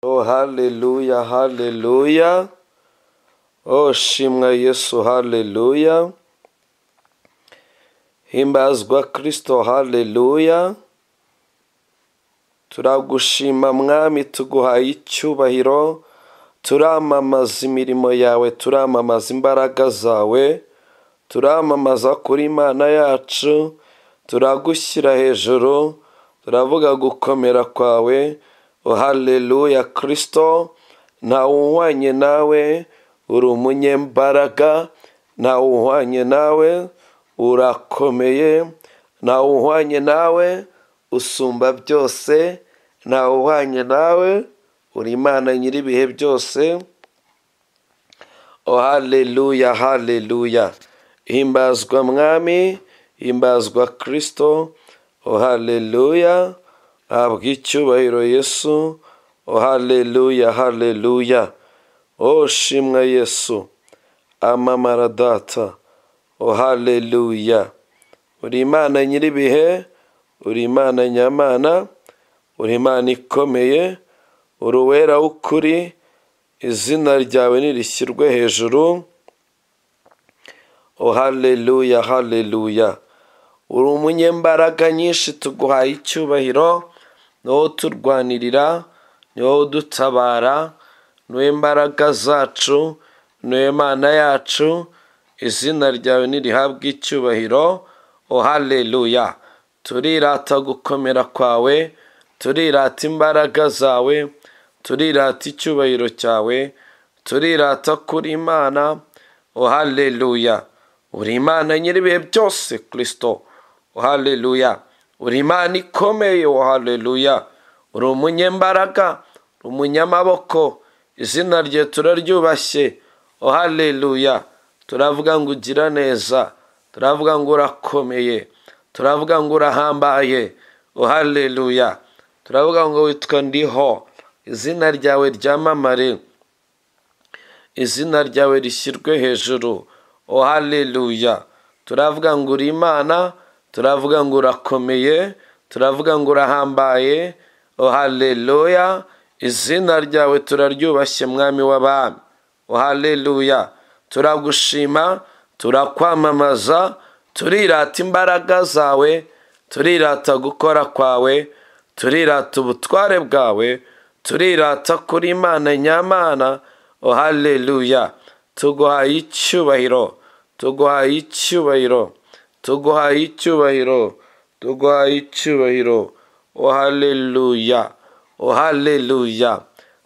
Oh, hallelujah, hallelujah. Oh, shimwa Yesu, hallelujah. Himbazwa Kristo, hallelujah. Turagushima mwami, tuguhaye icyubahiro. Turamamaza imirimo yawe, turamamaza imbaraga zawe, turamamaza kuri Imana yacu, turagushyira hejuru, turavuga gukomera kwawe. Oh, hallelujah Kristo, ntawe uhwanye nawe, uri umunyembaraga, ntawe uhwanye nawe, urakomeye, ntawe uhwanye nawe, usumba byose, ntawe uhwanye nawe, uri Imana nyir'ibihe byose. Oh, hallelujah, hallelujah. Himbazwa mwami, himbazwa Kristo. Oh, hallelujah. Habwa icyubahiro Yesu. Oh, hallelujah, hallelujah. Oh, shimwa Yesu, amamara data. Oh, hallelujah. Uri Imana nyir'ibihe, uri Imana nyamana, uri Imana ikomeye, uri uwera w'ukuri, izina ryawe nirishyirwe hejuru. Oh, hallelujah, hallelujah. Uri umunyembaraga nyinshi, tuguhaye icyubahiro. Niwo turwanirira, niwo udutabara, niwe imbaraga zacu, niwe Mana yacu, izina ryawe nirihabwe icyubahiro. Oh, hallelujah. Turirata gukomera kwawe, turirata imbaraga zawe, turirata icyubahiro cyawe, turirata kuri Imana. Oh, hallelujah. Uri Imana nyir'ibihe byose Kristo. Oh, hallelujah. Uri Imana ikomeye. Oh, hallelujah. Uri umunyembaraga, uri umunyamaboko, izina rye turaryubashye. Oh, hallelujah. Turavuga ngo ugira neza, turavuga ngo urakomeye, turavuga ngo urahambaye. Oh, hallelujah. Turavuga ngo witwa ndiho, izina ryawe ryamamare, izina ryawe rishyirwe hejuru. Oh, hallelujah. Turavuga ngo uri Imana, turavuga ngo urakomeye, turavuga ngo urahambaye. Oh, hallelujah. Izina ryawe turaryubashye mwami w'abami. Oh, hallelujah. Turagushima, turakwamamaza, turirata imbaraga zawe, turirata gukora kwawe, turirata ubutware bwawe, turirata kuri Imana nyamana. Oh, hallelujah. Tuguhaye icyubahiro, tuguhaye icyubahiro, tuguhaye icyubahiro, tuguhaye icyubahiro. Oh, hallelujah, oh, hallelujah.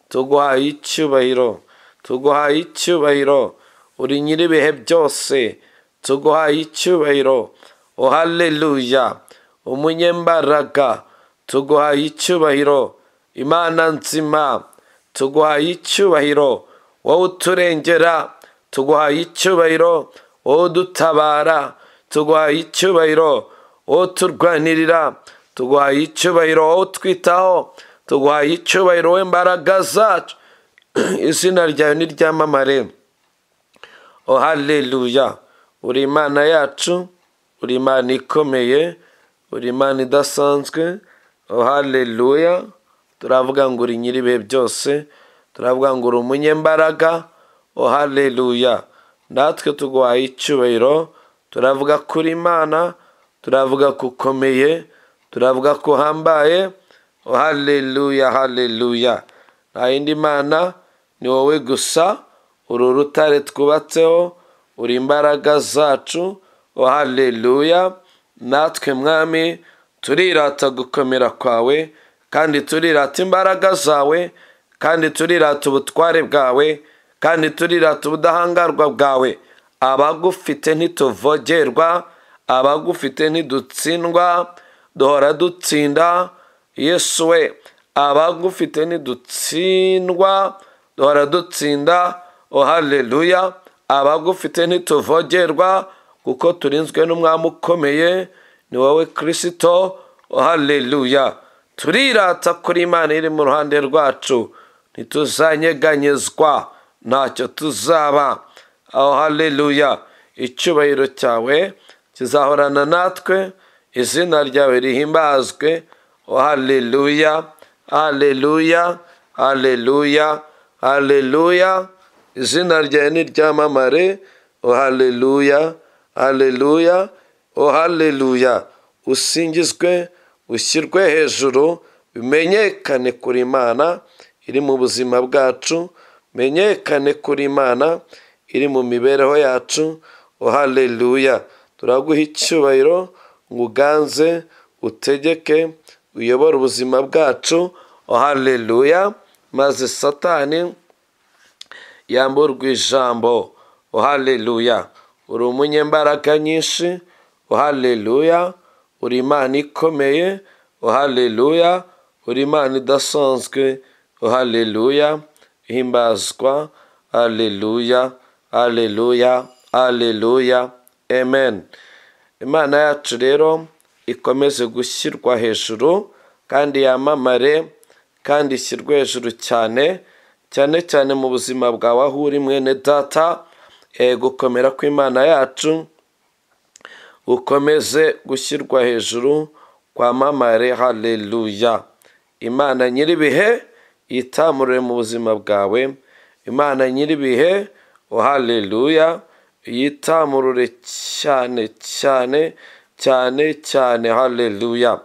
Tuguhaye icyubahiro, tuguhaye icyubahiro, uri nyir'ibihe byose, tuguhaye icyubahiro. Oh, hallelujah. Umunyembaraga, tuguhaye icyubahiro. Imana nzima, tuguhaye icyubahiro. Wowe uturengera, tuguhaye icyubahiro. Wowe udutabara, tuguhaye icyubahiro. Wowe uturwanirira, tuguhaye icyubahiro. Wowe utwitaho, tuguhaye icyubahiro. Wowe imbaraga zacu, izina ryawe niryamamare. Oh, hallelujah. Uri Imana yacu, uri Imana ikomeye, uri Imana idasanzwe. Oh, hallelujah. Turavuga ngo uri nyir'ibihe byose, turavuga ngo uri umunyembaraga. Oh, hallelujah. Natwe tuguhaye icyubahiro, turavuga kuri Imana, turavuga ko ukomeye, turavuga ko uhambaye. Oh, hallelujah, hallelujah. Nta yindi Mana, ni wowe gusa. Uri urutare twubatseho, uri imbaraga zacu. Oh, hallelujah. Natwe mwami, turirata gukomera kwawe, kandi turirata imbaraga zawe, kandi turirata ubutware bwawe, kandi turirata ubudahangarwa bwawe. Abagufite ntituvogerwa, abagufite ntidutsindwa, duhora dutsinda. Yesu we, abagufite ntidutsindwa, duhora dutsinda. Oh, hallelujah. Abagufite ntituvogerwa, kuko turinzwe n'umwami ukomeye, ni wowe Kristo. Oh, hallelujah. Turirata kuri Imana iri mu ruhande rwacu, ntituzanyeganyezwa, ntacyo tuzaba. Oh, hallelujah. Icyubahiro cyawe kizahorana natwe, izina ryawe rihimbazwe. Oh, hallelujah, hallelujah, haleluya, haleluya. Izina ryawe niryamamare, oh haleluya, haleluya, oh haleluya. Usingizwe, ushyirwe hejuru, bimenyekane kuri Imana iri mu buzima bwacu, menyekane kuri Imana iri mu mibereho yacu, oh haleluya. Turaguha icyubahiro ngo uganze, utegeke, uyobore ubuzima bwacu, oh haleluya. Maze Satani yamburwa ijambo, oh haleluya. Uri umunyembaraga nyinshi, oh haleluya. Uri Imana ikomeye, oh haleluya. Uri Imana idasanzwe, oh haleluya. Himbazwa, haleluya, haleluya, haleluya, amen. Imana yacu rero ikomeze gushyirwa hejuru kandi yamamare kandi ishyirwe hejuru cyane cyane cyane mu buzima bwawe aho uri mwene data. Gukomera kw'Imana yacu ukomeze gushyirwa hejuru, kwamamare, haleluya. Imana nyiribihe yitamurire mu buzima bwawe, Imana nyiribihe, oh haleluya, yitamurure cyane cyane cyane cyane, haleluya.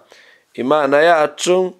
Imana yacu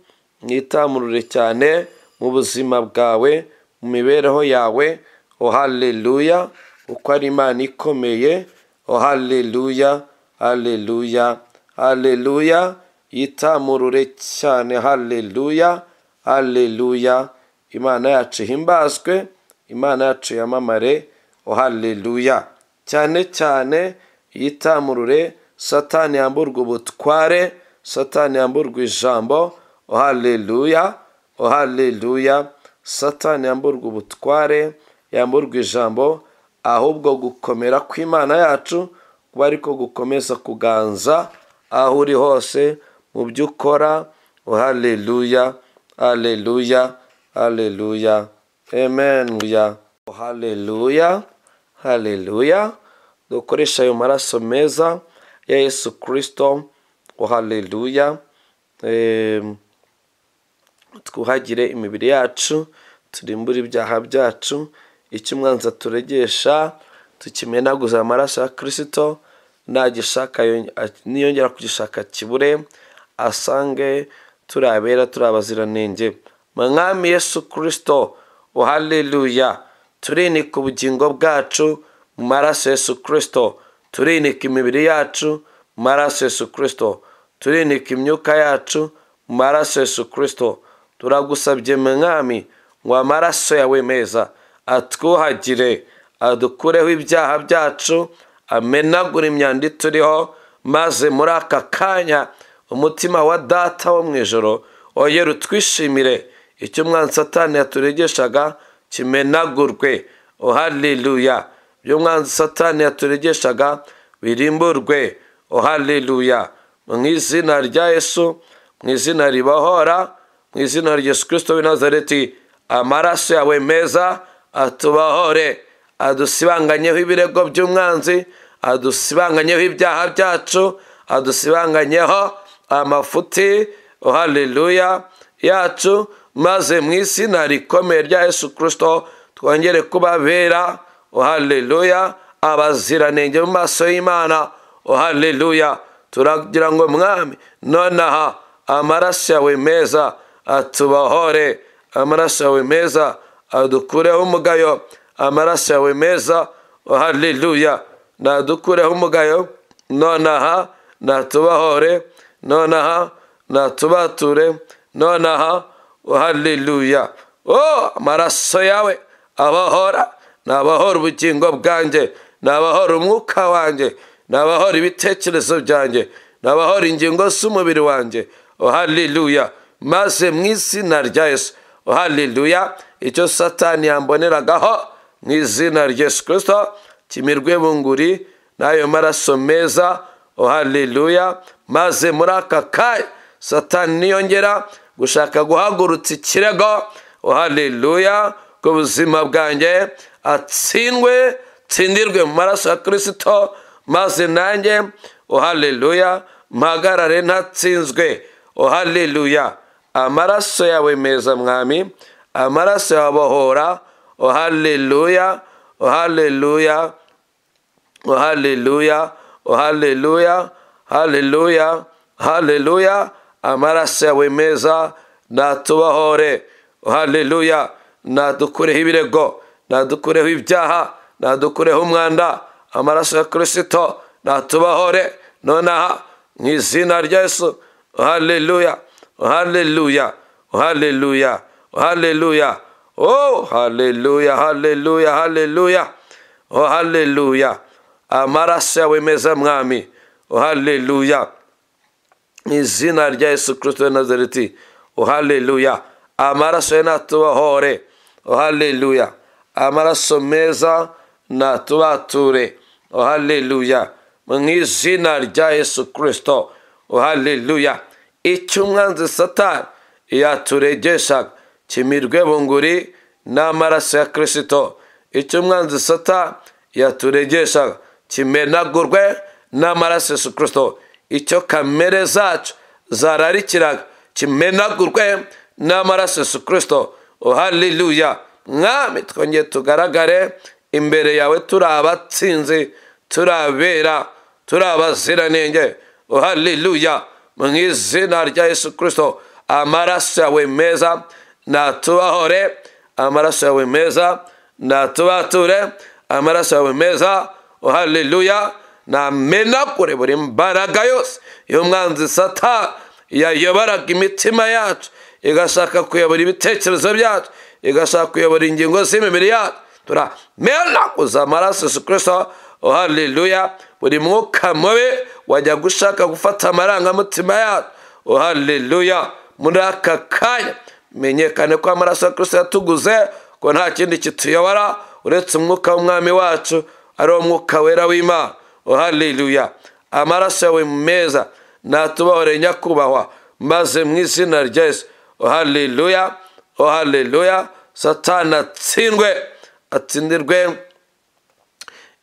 yitamurure cyane mu buzima bwawe, mu mibereho yawe, oh haleluya, uko ari Imana ikomeye, oh haleluya, haleluya, haleluya. Yitamurure cyane, haleluya, haleluya. Imana yacu himbazwe, Imana yacu yamamare, oh haleluya. Cyane cyane yitamurure, Satani yamburwa ubutware, Satani yamburwa ijambo, oh haleluya, oh haleluya. Satani yamburwa ubutware, yamburwa ijambo, ahubwo gukomera kw'Imana yacu kuba ariko gukomeza kuganza aho uri hose mu byo ukora, oh haleluya, haleluya, haleluya, amen, oh haleluya, haleluya. Dukoresha ayo maraso meza ya Yesu Kristo, oh haleluya. Twuhagire imibiri yacu, turimbure ibyaha byacu, icyo umwanzi aturegesha tukimenaguza amaraso ya Kristo. Nagishaka niyongera kugishaka kibure, asange turabera, turabaziranenge. Mwami Yesu Kristo, oh haleluya. Turinika ubugingo bwacu mu maraso Yesu Kristo, turinika imibiri yacu mu maraso Yesu Kristo, turinika imyuka yacu mu maraso Yesu Kristo. Turagusabye mwami ngo amaraso yawe meza atwuhagire, adukureho ibyaha byacu, amenagura imyanda ituriho, maze muri aka kanya umutima wa data wo mu ijoro ongera utwishimire. Icyo umwanzi Satani yaturegeshaga kimenagurwe, oh haleluya. Ibyo umwanzi Satani yaturegeshaga birimburwe, oh haleluya. Mu izina rya Yesu, mu izina ribohora, mu izina rya Yesu Kristo w'i Nazareti, amaraso yawe meza atubahore, adusibanganyeho ibirego by'umwanzi, adusibanganyeho ibyaha byacu, adusibanganyeho amafuti, oh haleluya, yacu, maze mu izina rikomeye rya Yesu Kristo twongere kubabera, oh haleluya, abaziranenge mu maso y'Imana, oh haleluya. Turagira ngo mwami nonaha amaraso yawe meza atubahore, amaraso yawe meza adukureho umugayo, amaraso yawe meza, oh haleluya, nadukureho umugayo nonaha, natubahore nonaha, natubature nonaha, oh haleluya. Oh, amaraso yawe abahora, nabahora ubugingo bwanjye, nabahora umwuka wanjye, nabahora ibitekerezo byanjye, nabahora ingingo z'umubiri wanjye, oh haleluya. Maze mu izina rya Yesu, oh haleluya, icyo Satani yamboneragaho mu izina rya Yesu Kristo kimirwe bunguri n'ayo maraso meza, oh haleluya. Maze muri aka kanya Satani niyongera gushaka guhagurutsa ikirego, oh haleluya, ku buzima bwanjye atsindwe, tsindirwe mu maraso ya Kristo, maze nanjye, oh haleluya, mpagarare ntatsinzwe, oh haleluya. Amaraso yawe meza mwami amaraso yawe abohora. Haleluya, haleluya, haleluya, haleluya, haleluya, haleluya. Amaraso yawe meza natubohore. Haleluya, nadukureho ibirego, nadukureho ibyaha, nadukureho umwanda. Amaraso ya Kristo natubohore nonaha mu izina rya Yesu. Haleluya, haleluya, haleluya, haleluya. Oh, haleluya, haleluya, haleluya. Oh, haleluya. Amaraso yawe meza mwami. Oh, haleluya. Mu izina rya Yesu Kristo wa Nazareti. Oh, haleluya. Amaraso yawe natubohore. Oh, haleluya. Amaraso meza natubature. Oh, haleluya. Mu izina rya Yesu Kristo. Oh, haleluya. Icyo umwanzi Satani yaturegeshaga kimirwe bunguri n'amaraso ya Kristo. Icyo umwanzi Satani yaturegeshaga kimenagurwe n'amaraso ya Yesu Kristo. Icyo kamere zacu zararikiraga kimenagurwe n'amaraso ya Yesu Kristo. Oh, haleluya. Mwami, twongeye tugaragare imbere yawe turi abatsinzi, turi abera, turi abaziranenge. Oh, haleluya. Mu izina rya Yesu Kristo. Amaraso yawe meza natubahore. Amaraso yawe meza natubature. Amaraso yawe meza, oh, haleluya, namenagure buri mbaraga yose y'umwanzi Satani yayobaraga imitima yacu, igashaka kuyobora ibitekerezo byacu, igashaka kuyobora ingingo z'imibiri yacu. Turamenaguza amaraso ya Yesu Kristo. Oh, haleluya. Buri mwuka mubi wajya gushaka gufata amarangamutima yacu, oh, haleluya, muri aka kanya menyekane ko amaraso ya Kristo yatuguze, ko nta kindi kituyobora uretse umwuka w'umwami wacu, ari wo mwuka wera w'Imana. Oh, haleluya. Amaraso yawe meza natubohore nyakubahwa, maze mu izina rya Yesu. Oh, haleluya, oh, haleluya. Satani atsindirwe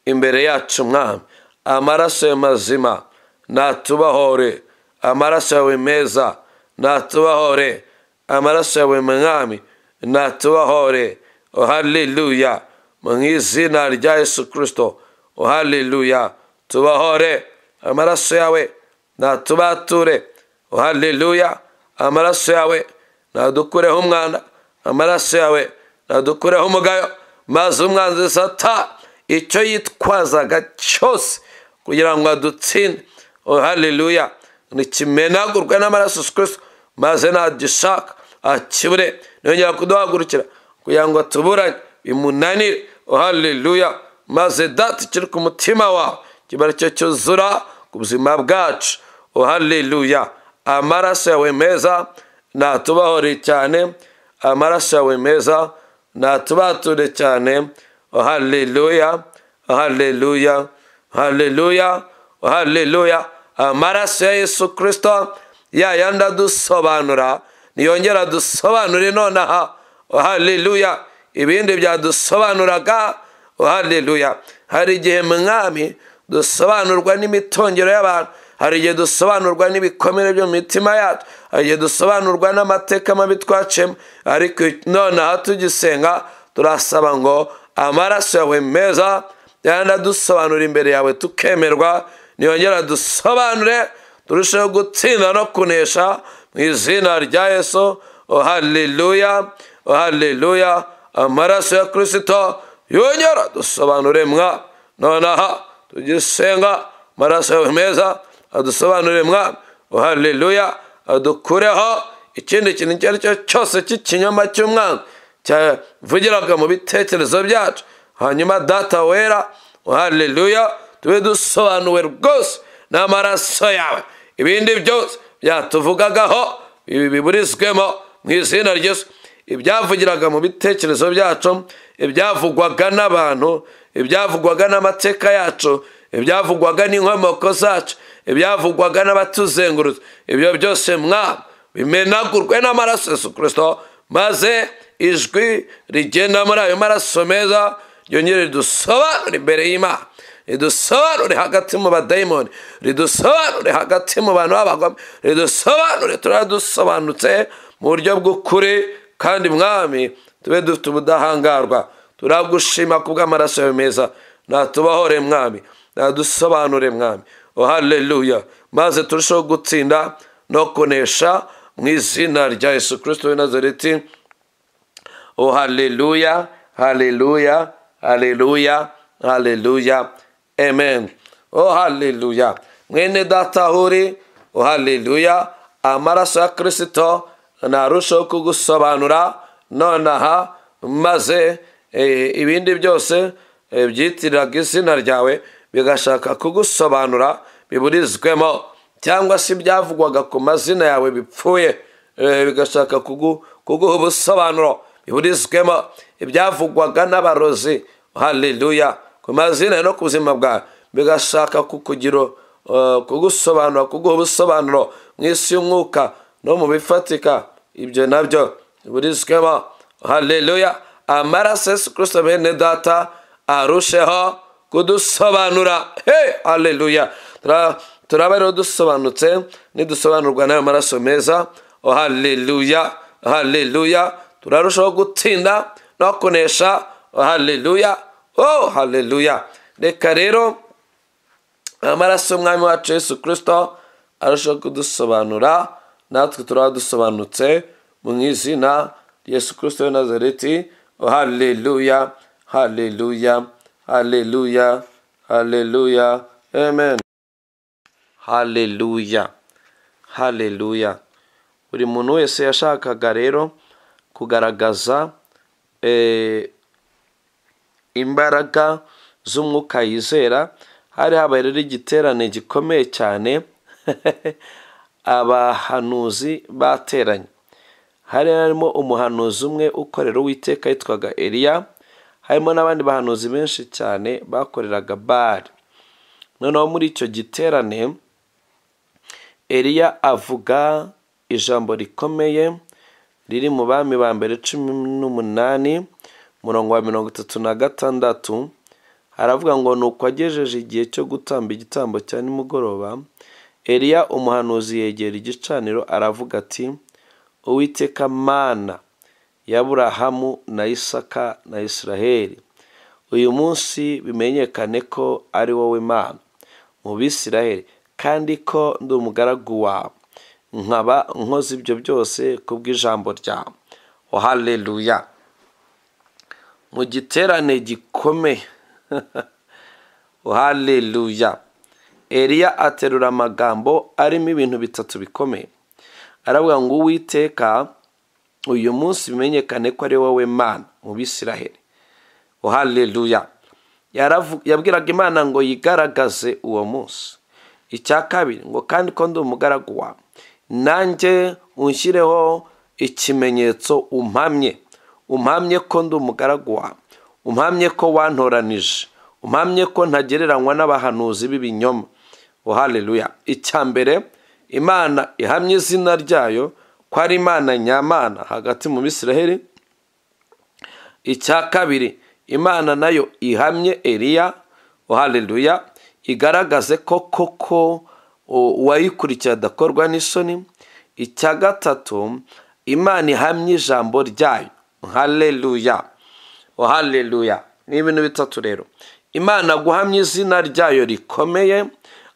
imbere yacu mwami. Amaraso yawe mazima natubahore. Amaraso yawe meza natubahore. Amaraso yawe mwami natubahore. Oh, haleluya. Mu izina rya Yesu Kristo. Oh, haleluya. Tubahore. Amaraso yawe natubature. Oh, haleluya. Amaraso yawe nadukureho umwanda. Amaraso yawe nadukureho umugayo, maze umwanzi Satani icyo yitwazaga cyose kugira ngo adutsinde, oh, haleluya, nikimenagurwe n'amaraso ya Kristo, maze nagishaka akibure. Nongera kuduhagurukira kugira ngo tuburanye bimunanire. Oh, haleluya. Maze data kiri ku mutima wawe kibara cyo cyuzura ku buzima bwacu. Oh, haleluya. Amaraso yawe meza natubahore cyane. Amaraso yawe meza natubature cyane. Oh, haleluya, haleluya, haleluya, haleluya. Amaraso ya Yesu Kristo yayandi adusobanura niyongera dusobanure nonaha. Oh, haleluya. Ibindi byadusobanuraga, oh, haleluya. Hari igihe mwami dusobanurwa n'imitongero y'abantu, hari igihe dusobanurwa n'ibikomere byo mu mitima yacu, hari igihe dusobanurwa n'amateka mabi twacemo, ariko nonaha tugisenga turasaba ngo amaraso yawe meza yandi adusobanura imbere yawe tukemerwa, niyongera dusobanure turusheho gutsinda no kunesha mu izina rya Yesu. Oh, haleluya, oh, haleluya. Amaraso ya Kristo yongera dusobanure mwa nonaha tugisenga. Amaraso yawe meza adusobanure mwa. Oh, haleluya. Adukureho ikindi kintu icyo ari cyo cyose cy'ikinyoma cy'umwanzi cyavugiraga mu bitekerezo byacu. Hanyuma data wera, oh, haleluya, tube dusobanuwe rwose n'amaraso yawe. Ibindi byose byatuvugagaho biburizwemo mu izina rya Yesu. Ibyavugiraga mu bitekerezo byacu, ibyavugwaga n'abantu, ibyavugwaga n'amateka yacu, ibyavugwaga n'inkomoko zacu, ibyavugwaga n'abatuzengurutse, ibyo byose mwami bimenagurwe n'amaraso ya Yesu Kristo, maze ijwi rigenda muri ayo maraso meza ryongere ridusobanure imbere y'Imana, ridusobanure hagati mu badayimoni, ridusobanure hagati mu bantu b'abagome, ridusobanure turadusobanutse mu buryo bw'ukuri kandi mwami tube dufite ubudahangarwa. Turagushima kubw'amaraso yawe meza, natubahore mwami, nadusobanure mwami. Haleluya. Maze turusheho gutsinda no kunesha mu izina rya Yesu Kristo w'i Nazareti. Haleluya, haleluya, haleluya, haleluya, amen. Haleluya. Mwene data uri, haleluya, amaraso ya Kristo narushaho kugusobanura nonaha, maze ibindi byose byitiriraga izina ryawe bigashaka kugusobanura biburizwemo, cyangwa se ibyavugwaga ku mazina yawe bipfuye bigashaka kuguha ubusobanuro biburizwemo, ibyavugwaga n'abarozi, haleluya, ku mazina no ku buzima bwawe bigashaka kugusobanura, kuguha ubusobanuro mu isi y'umwuka no mu bifatika, ibyo nabyo biburizwemo. Haleluya. Amaraso Yesu Kristo bene data arusheho kudusobanura. Haleluya. Turaba rero dusobanutse nidusobanurwa n'ayo maraso meza. Haleluya, haleluya. Turarushaho gutsinda no kunesha. Haleluya, haleluya. Reka rero amaraso y'umwami wacu Yesu Kristo arushaho kudusobanura, natwe turaba dusobanutse mu izina Yesu Kristo w'i Nazareti. Haleluya, haleluya, haleluya, haleluya, amen. Haleluya, haleluya. Buri muntu wese yashakaga rero kugaragaza imbaraga z'umwuka yizera. Hari habaye rero igiterane gikomeye cyane abahanuzi bateranye. Hari harimo umuhanuzi umwe ukorera Uwiteka yitwaga Eliya, harimo n'abandi bahanuzi benshi cyane bakoreraga Bali. Noneho muri icyo giterane Eliya avuga ijambo rikomeye riri mu Bami ba mbere 18 murongo wa 36. Haravuga ngo nuko agejeje igihe cyo gutamba igitambo cya nimugoroba, Eliya umuhanuzi yegera igicaniro aravuga ati, Uwiteka Mana ya Aburahamu na Isaka na Israheli, uyu munsi bimenyekane ko ari wowe Mana mu Bisiraheli, kandi ko ndi umugaragu wawe, nkaba nkoze ibyo byose kubw'ijambo ryawe. Haleluya. Mu giterane gikomeye haleluya, Eliya aterura amagambo arimo ibintu bitatu bikomeye. Aravuga ngo Uwiteka uyu munsi bimenyekane ko ari wowe Mana mu Bisiraheli. Haleluya. Yabwiraga Imana ngo yigaragaze uwo munsi. Icya kabiri ngo kandi ko ndi umugaragu wawe, nanjye unshyireho ikimenyetso, umpamye ko ndi umugaragu wawe, umpamye ko wantoranije, umpamye ko ntagereranywa n'abahanuzi b'ibinyoma. Haleluya. Icya mbere, Imana ihamye izina ryayo ko ari Imana nyamana hagati mu Bisiraheli. Icya kabiri, Imana nayo ihamye Eliya, haleluya, igaragaze ko koko uwayikurikiye adakorwa n'isoni. Icya gatatu, Imana ihamye ijambo ryayo. Haleluya, haleluya. Ni ibintu bitatu rero. Imana guhamya izina ryayo rikomeye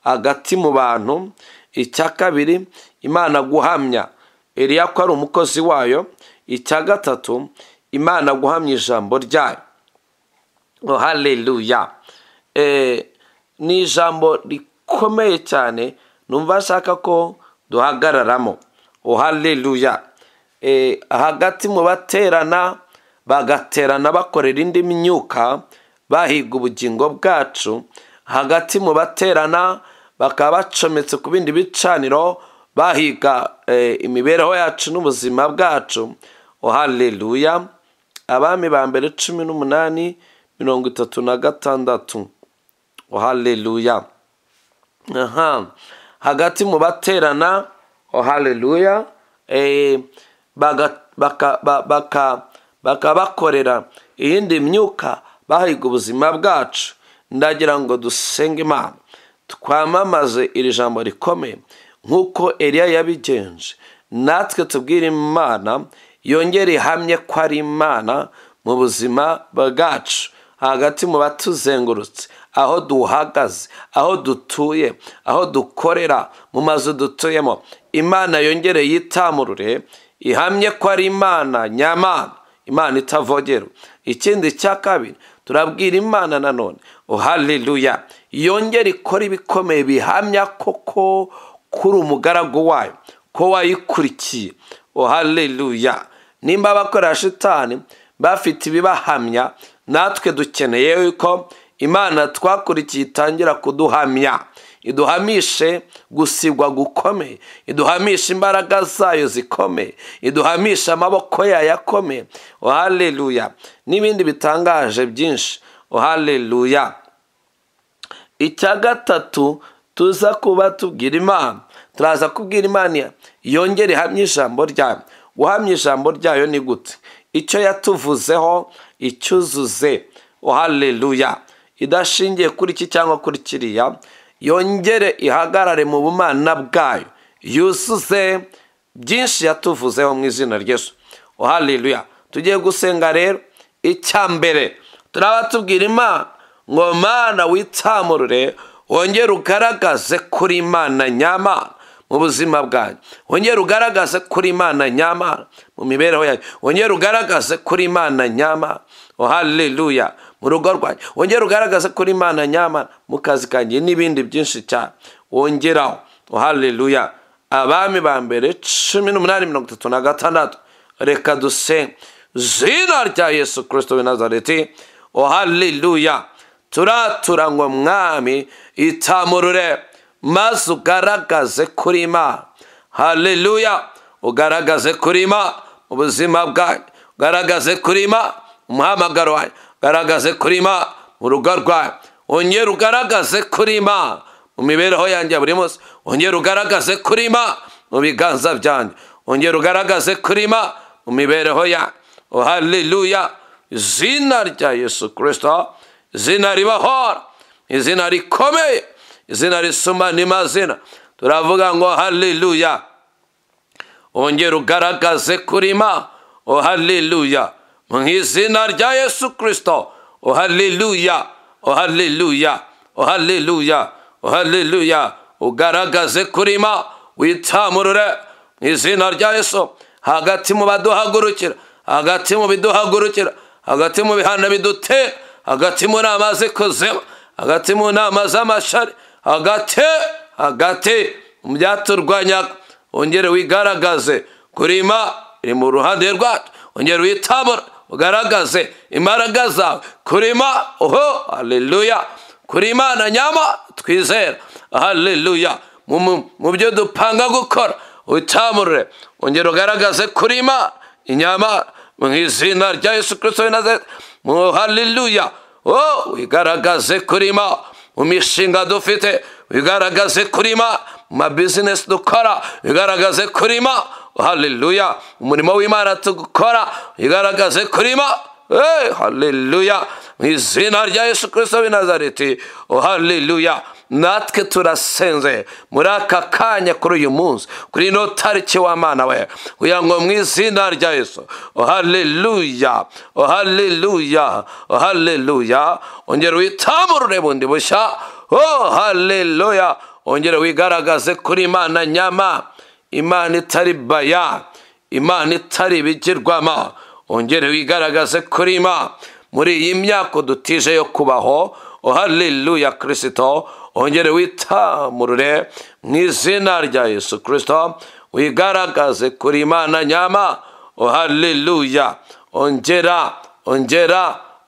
hagati mu bantu. Icya kabiri, Imana guhamya Eliya ko ari umukozi wayo. Icya gatatu, Imana guhamya ijambo ryayo. Haleluya. Ni ijambo rikomeye cyane numva ashaka ko duhagararamo. Haleluya. Hagati mu baterana bagaterana bakorera indi myuka bahiga ubugingo bwacu, hagati mu baterana bakaba bacometse ku bindi bicaniro bahiga imibereho yacu n'ubuzima bwacu. Haleluya. Abami ba mbere 18:36. Haleluya. Hagati mu baterana, haleluya, bakabakorera iyindi myuka bahiga ubuzima bwacu. Ndagira ngo dusenge Imana, twamamaze iri jambo rikomeye nk'uko Eliya yabigenje. Natwe tubwire Imana yongere ihamye ko ari Imana mu buzima bwacu, hagati mu batuzengurutse, aho duhagaze, aho dutuye, aho dukorera, mu mazu dutuyemo. Imana yongere yitamurure, ihamye ko ari Imana nyamana, Imana itavogerwa. Ikindi cya kabiri, turabwira Imana nanone, haleluya, yongere ikora ibikomeye bihamya koko kuri umugaragu wayo, ko wayikurikiye. Haleluya. Nimba abakorera shitani bafite ibibahamya, natwe dukeneye yuko Imana twakurikiye itangira kuduhamya, iduhamishe gusigwa gukomeye, iduhamishe imbaraga zayo zikomeye, iduhamishe amaboko yayo akomeye. Haleluya. N'ibindi bitangaje byinshi. Haleluya. Icya gatatu tuza kuba tubwira Imana, turaza kubwira Imana yongere ihamye ijambo ryayo. Guhamya ijambo ryayo ni gute? Icyo yatuvuzeho icyuzuze. Haleluya. Idashingiye kuri iki cyangwa kuri kiriya, yongere ihagarare mu bumana bwayo, yuzuze byinshi yatuvuzeho mu izina ry'Yesu. Haleluya. Tugiye gusenga rero. Icya mbere turaba tubwira Imana ngo Mana witamurure, wongere ugaragaze kuri Imana nyamana mu buzima bwanyu, wongere ugaragaze kuri Imana nyamana mu mibereho yayo, wongere ugaragaze kuri Imana nyamana. Haleluya. Mu rugo rwanyu wongere ugaragaze kuri Imana nyamana, mu kazi kanyu n'ibindi byinshi cyane wongeraho. Haleluya. Abami ba mbere 18:36. Reka dusenge. Zina rya Yesu Kristo w'i Nazareti. Haleluya. Turatura ngo Mwami itamurure, maze ugaragaze kuri Imana. Haleluya. Ugaragaze kuri Imana mu buzima bwanyu, ugaragaze kuri Imana umuhamagaro wanyu, ugaragaze kuri Imana mu rugo rwanyu, wongere ugaragaze kuri Imana mu mibereho yanjye buri munsi, wongere ugaragaze kuri Imana mu biganza byanjye, wongere ugaragaze kuri Imana mu mibereho yanjye. Haleluya. Izina rya Yesu Kristo, izina ribahora, izina rikomeye, izina risumba n'amazina. Turavuga ngo haleluya. Wongere ugaragaze kuri Imana. Haleluya. Mu izina rya Yesu Kristo. Haleluya. Haleluya. Haleluya. Haleluya. Ugaragaze kuri Imana, witamurure mu izina rya Yesu, hagati mu baduhagurukira, hagati mu biduhagurukira, hagati mu bihano bidutera, hagati mu nama z'ikuzimu, hagati mu nama z'amashari, hagati mu byaturwanyaga. Wongere wigaragaze kuri Imana iri mu ruhande rwacu, wongere witamure, ugaragaze imbaraga zawe kuri Imana. Haleluya. Kuri Imana nyama twizera. Haleluya. Mu byo dupanga gukora witamure, wongere ugaragaze kuri Imana inyama mu izina rya Yesu Kristo w'i Nazareti. Haleluya. Wigaragaze kuri Imana mu mishinga dufite, wigaragaze kuri Imana mu mabizinesi dukora, wigaragaze kuri Imana. Haleluya. Umurimo w'Imana tugukora, wigaragaze kuri Imana. Haleluya. Mu izina rya Yesu Kristo w'i Nazareti. Haleluya. Natwe turasenze muri aka kanya, kuri uyu munsi, kuri ino tariki wa Mana we, kugira ngo mu izina rya Yesu. Haleluya. Haleluya. Haleluya. Ongera witamurure bundi bushya. Haleluya. Ongera wigaragaze kuri Imana nyama, Imana itari baya, Imana itari bigirwama. Ongera wigaragaze kuri Imana muri iyi myaka dutije yo kubaho. Haleluya. Kristo, ongere witamurure mu izina rya Yesu Kristo, wigaragaze kuri Imana nyama. Haleluya. Ongera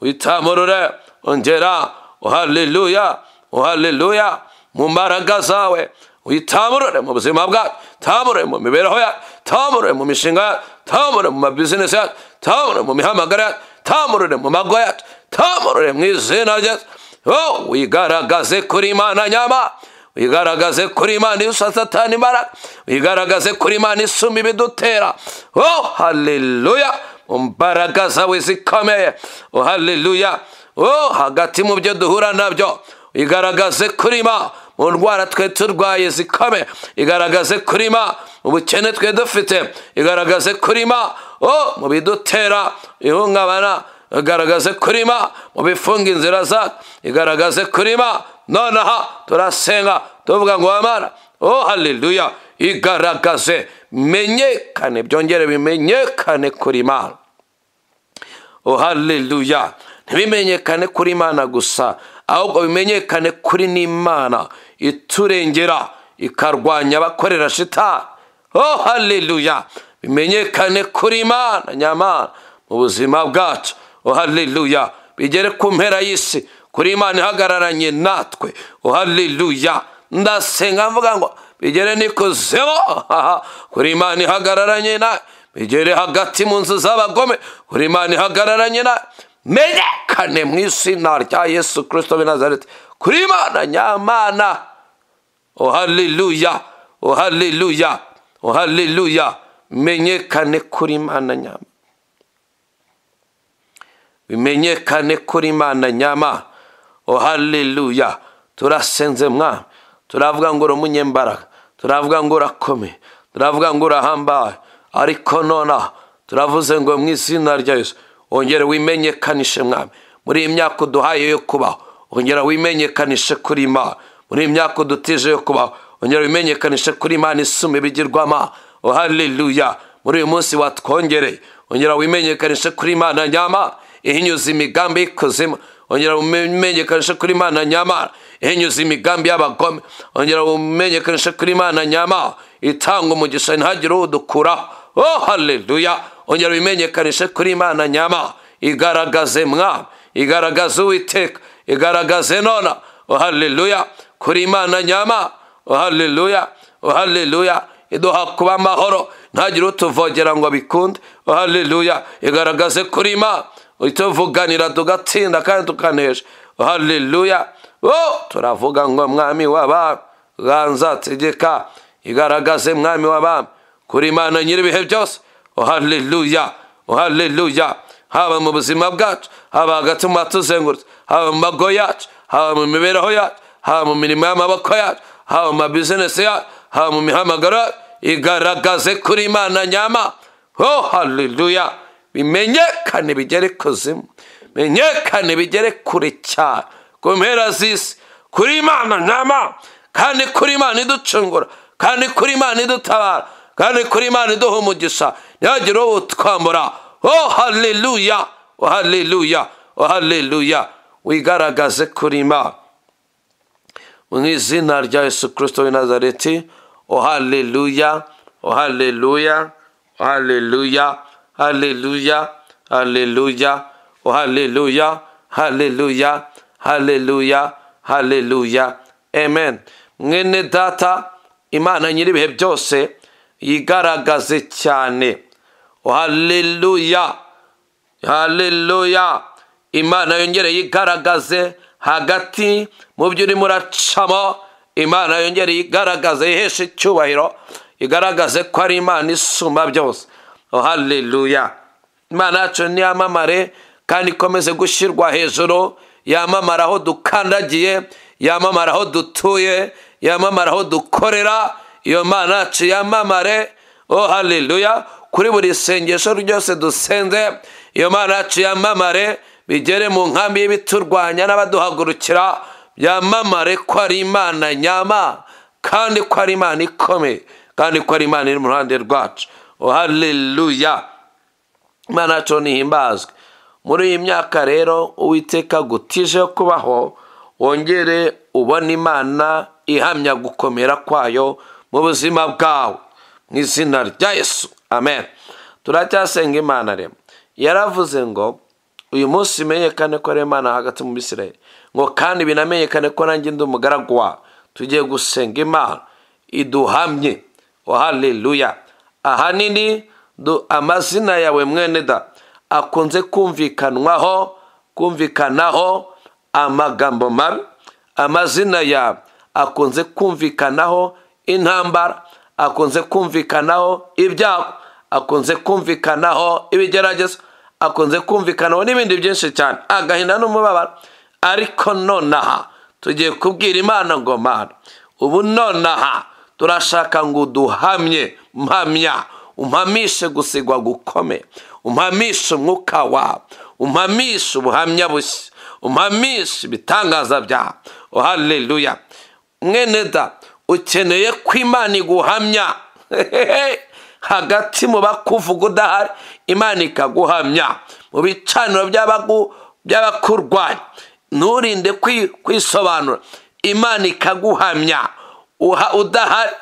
witamurure, ongera. Haleluya. Haleluya. Mu mbaraga zawe witamurure mu buzima bwawe, tamurure mu mibereho yawe, tamurure mu mishinga yawe, tamurure mu mabizinesi yawe, tamurure mu mihamagaro yawe, tamurure mu mago yawe, tamurure mu izina rya Yesu. Wigaragaze kuri Imana nyama, wigaragaze kuri Imana isa Satani imbaraga, wigaragaze kuri Imana isumba ibidutera. Haleluya. Mu mbaraga zawe zikomeye. Haleluya. Hagati mu byo duhura nabyo, wigaragaze kuri Imana mu ndwara twe turwaye zikomeye, igaragaze kuri Imana. Mu bukene twe dufite, igaragaze kuri Imana. Mu bidutera ihungabana, igaragaze kuri Imana. Mu bifunga inzira zacu, igaragaze kuri Imana. Nonaha turasenga tuvuga ngo Imana, haleluya, igaragaze, menyekane, byongere bimenyekane kuri Imana. Haleluya, ntibimenyekane kuri Imana gusa, ahubwo bimenyekane kuri n'Imana iturengera, ikarwanya abakorera shitani. Haleluya, bimenyekane kuri Imana nyamana mu buzima bwacu. Haleluya, bigere ku mpera y'isi kuri Imana ihagararanye natwe. Haleluya, ndasenga mvuga ngo bigere n'ikuzimu kuri Imana ihagararanye nawe, bigere hagati mu nzu z'abagome kuri Imana ihagararanye nawe. Menyekane mu izina rya Yesu Kristo w'i Nazareti kuri Imana nyamana. Haleluya, haleluya, haleluya, menyekane kuri Imana nyamana, bimenyekane kuri Imana nyamana. Haleluya, turasenze Mwami, turavuga ngo uri umunyembaraga, turavuga ngo urakomeye, turavuga ngo urahambaye, ariko nona turavuze ngo mu izina rya Yesu ongera wimenyekanishe Mwami muri iyi myaka uduhaye yo kubaho. Ongera wimenyekanishe kuri Imana muri iyi myaka udutije yo kubaho. Ongera wimenyekanishe kuri Imana isumba ibigirwamana. Haleluya, muri uyu munsi watwongereye, ongera wimenyekanishe kuri Imana nyamana ihinyuza imigambi y'ikuzimu. Ongera wimenyekanishe kuri Imana nyamana ihinyuza imigambi y'abagome. Ongera wimenyekanishe kuri Imana nyamana itanga umugisha ntihagire udukuraho. Haleluya, ongera wimenyekanishe kuri Imana nyamana, igaragaze Mwami, igaragaze Uwiteka, igaragaze nona. Haleluya, kuri Imana nyamana. Haleluya, haleluya, iduha kuba amahoro ntagire utuvogera ngo bikunde. Haleluya, igaragaze kuri Imana, ituvuganira tugatsinda kandi tukanesha. Haleluya, turavuga ngo Mwami w'abami ganza tegeka, igaragaze Mwami w'abami kuri Imana nyir'ibihe byose. Haleluya, haleluya, haba mu buzima bwacu, haba hagati mu batuzengurutse, haba mu mago yacu, haba mu mibereho yacu, haba mu mirimo y'amaboko yacu, haba mu mabizinesi yacu, haba mu mihamagaro yacu, igaragaze kuri Imana nyama. Haleluya, bimenyekane bigere kuzimu, menyekane bigere kure cyane ku mpera z'isi kuri Imana nyama, kandi kuri Imana iducungura, kandi kuri Imana idutabara, kandi kuri Imana iduha umugisha ntihagire uwo utwambura. Haleluya, haleluya, haleluya, wigaragaze kuri Imana mu izina rya Yesu Kristo w'i Nazareti. Haleluya, haleluya, haleluya, haleluya, haleluya, haleluya, haleluya, haleluya, haleluya, amen. Mwene data, Imana nyir'ibihe byose yigaragaze cyane. Haleluya, haleluya, Imana yongere yigaragaze hagati mu byo urimo uracamo. Imana yongere yigaragaze, yiheshe icyubahiro, igaragaze ko ari Imana isumba byose. Haleluya, Imana yacu niyamamare kandi ikomeze gushyirwa hejuru, yamamara aho dukandagiye, yamamara aho dutuye, yamamara aho dukorera. Iyo Mana yacu yamamare. Haleluya, kuri buri sengesho ryose dusenze, iyo Mana yacu yamamare, bigere mu nkambi y'ibiturwanya n'abaduhagurukira, byamamare ko ari Imana nyama, kandi ko ari Imana ikomeye, kandi ko ari Imana iri mu ruhande rwacu. Haleluya, Imana yacu nihimbazwe. Muri iyi myaka rero Uwiteka gutije kubaho, wongere ubona Imana ihamya gukomera kwayo mu buzima bwawe mu izina rya Yesu, amen. Turacyasenga Imana rero, yaravuze ngo uyu munsi imenyekane ko ari Imana hagati mu Bisirayeli, ngo kandi binamenyekane ko nanjye ndi umugaragu wawe. Tugiye gusenga Imana iduhamye. Haleluya, ahanini amazina yawe mwene da akunze kumvikanaho amagambo mabi. Amazina yawe akunze kumvikanaho intambara, akunze kumvikanaho ibyago, akunze kumvikanaho ibigeragezo, akunze kumvikanaho n'ibindi byinshi cyane, agahinda n'umubabaro. Ariko nonaha tugiye kubwira Imana ngo Mana ubu nonaha turashaka ngo duhamye mpamya umpamishe gusigwa gukome umpamishe umwuka wawe umpamishe ubuhamya bushya umpamishe ibitangaza byawe. Haleluya. Mwene da ukeneye ko Imana iguhamya hagati mu bakuvuga udahari Imana ikaguhamya mu bicaniro by'abakurwanya nturinde kwisobanura Imana ikaguhamya udahari.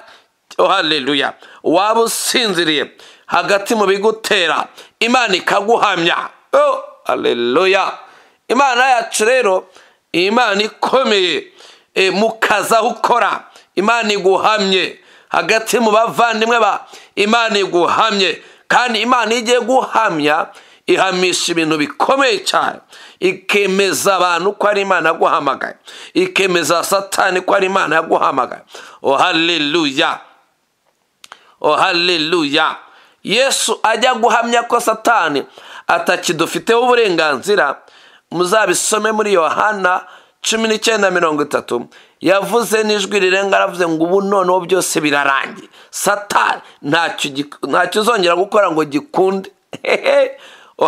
Haleluya. waba usinziriye hagati mu bigutera Imana ikaguhamya. Haleluya. Imana yacu rero Imana ikomeye mukaza ukora Imana iguhamye hagati mu bavandimwe ba Imana iguhamye kandi Imana igiye guhamya ihamisha ibintu bikomeye cyane ikemeza abantu ko ari Imana yaguhamagaye ikemeza Satani ko ari Imana yaguhamagaye. Haleluya. Haleluya. Yesu ajya guhamya ko Satani atakidufiteho uburenganzira muzabisome muri Yohana 19:30 yavuze n'ijwi rirenga aravuze ngo ubu noneho byose birarangiye Satani ntacyo uzongera gukora ngo gikunde.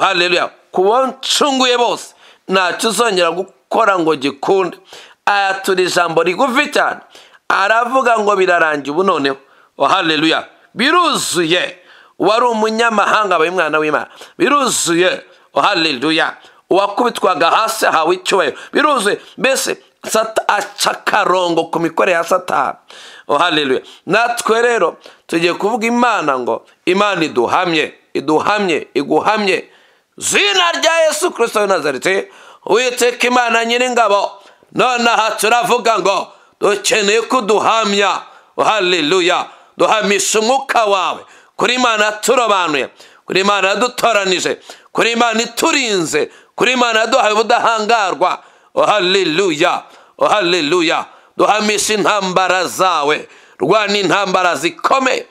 Haleluya. Kuboncunguye bose ntacyo uzongera gukora ngo gikunde. Ayatura ijambo rigufi cyane aravuga ngo birarangiye ubu noneho. Haleluya. Biruzuye. Wari umunyamahanga abaye umwana w'Imana biruzuye. Haleluya. Uwakubitwaga hasi hawe icyubahiro biruzuye. Mbese aca akarongo ku mikorere ya Satani. Haleluya. Natwe rero tugiye kuvuga Imana ngo Imana iduhamye iguhamye zina rya Yesu Kristo w'i Nazareti. Uwiteka Imana nyiringabo nonaha turavuga ngo dukeneye kuduhamya. Haleluya. Duhamisha umwuka wawe kuri Imana turobanuye kuri Imana yadutoranije kuri Imana iturinze kuri Imana yaduhaye ubudahangarwa. Haleluya. Haleluya. Duhamisha intambara zawe rwana intambara zikome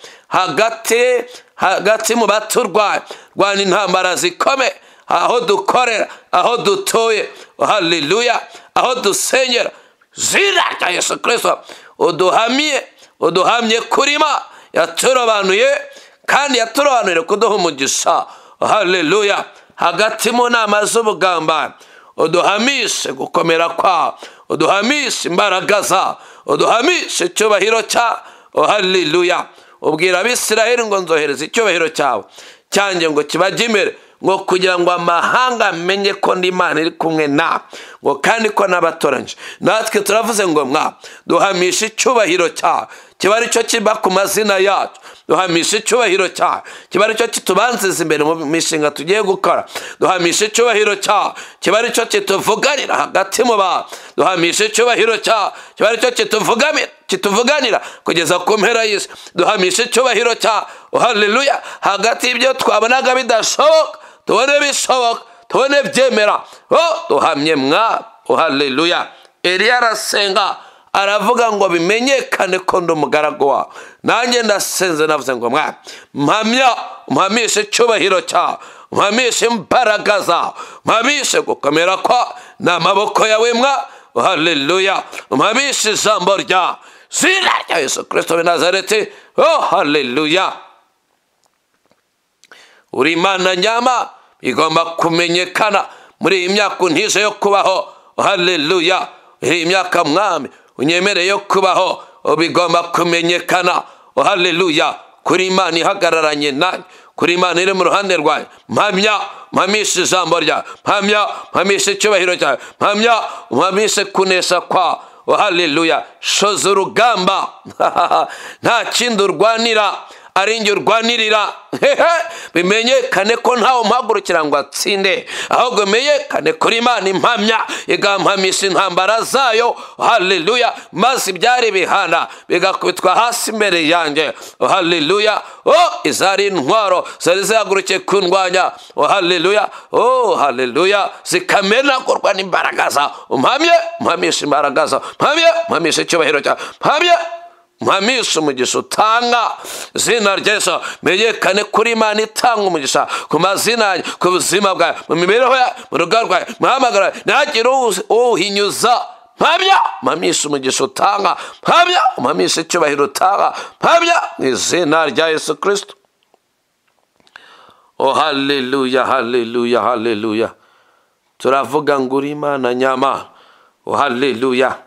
hagati mu baturwaye rwana intambara zikome aho dukorera aho dutuye. Haleluya. aho dusenyera zina rya Yesu Kristo uduhamye kuri Imana yaturobanuye kandi yaturobanurire kuduha umugisha. Haleluya. hagati mu nama z'ubugamba uduhamishe gukomera kwa uduhamishe imbaraga za uduhamishe icyubahiro cya. Haleluya. ubwira Abisirayeli ngo nzohereza icyubahiro cyawe cyanjye ngo kibajye imbere ngo kugira ngo amahanga amenye ko ndi Imana iri kumwe na ngo kandi ko nabatoranyije. Natwe turavuze ngo duhamishe icyubahiro cyawe kiba ari cyo kiba ku mazina yacu. Duhamishe icyubahiro cyawe kiba ari cyo kitubanziza imbere mu mishinga tugiye gukora. Duhamishe icyubahiro cyawe kiba ari cyo kituvuganira hagati mu bantu. Duhamishe icyubahiro cyawe kiba ari cyo kituvuganira kugeza ku mpera y'isi. Duhamishe icyubahiro cyawe. Haleluya. hagati y'ibyo twabonaga bidashoboka tubone bishoboka tubone byemera. duhamye Haleluya. Eliya arasenga aravuga ngo bimenyekane ko ndi umugaragu wawe. Nanjye ndasenze navuze ngo mpamishe icyubahiro cyawe mpamishe imbaraga zawe mpamishe gukomera kwa n'amaboko yawe Haleluya. mpamishe ijambo rya zina rya Yesu Kristo w'i Nazareti. Haleluya. uri Imana nyama igomba kumenyekana muri iyi myaka untije yo kubaho. Haleluya. iyi myaka mwami unyemereye yo kubaho bigomba kumenyekana. Haleluya. kuri Imana ihagararanye nanjye kuri Imana iri mu ruhande rwawe mpamishe ijambo ryawe mpamishe icyubahiro cyawe mpamishe kunesha kwa. Haleluya. shoza urugamba nta kindi urwanira ari njye urwanirira. bimenyekane ko ntawe umpagurukira ngo atsinde ahubwo bimenyekane kuri Imana impamya igampamisha intambara zayo. Haleluya. maze ibyari bihana bigakubitwa hasi imbere yanjye. Haleluya. izari intwaro zari zihagurukiye kundwanya. Haleluya. haleluya. zikamenagurwa n'imbaraga zawe. mpamisha imbaraga zawe mpamisha icyubahiro cyawe mpamisha umugisha utanga. zina rya Yesu menyekane kuri Imana itanga umugisha ku mazina ku buzima bwawe mu mibereho yawe mu rugo rwawe muhamagara ntihagire uhinyuza. mpamya umpamishe umugisha utanga, mpamya umpamishe icyubahiro utanga, mpamya mu izina rya Yesu Kristo. Oh haleluya, haleluya, haleluya. Turavuga ngo uri Imana nyamana. Oh haleluya.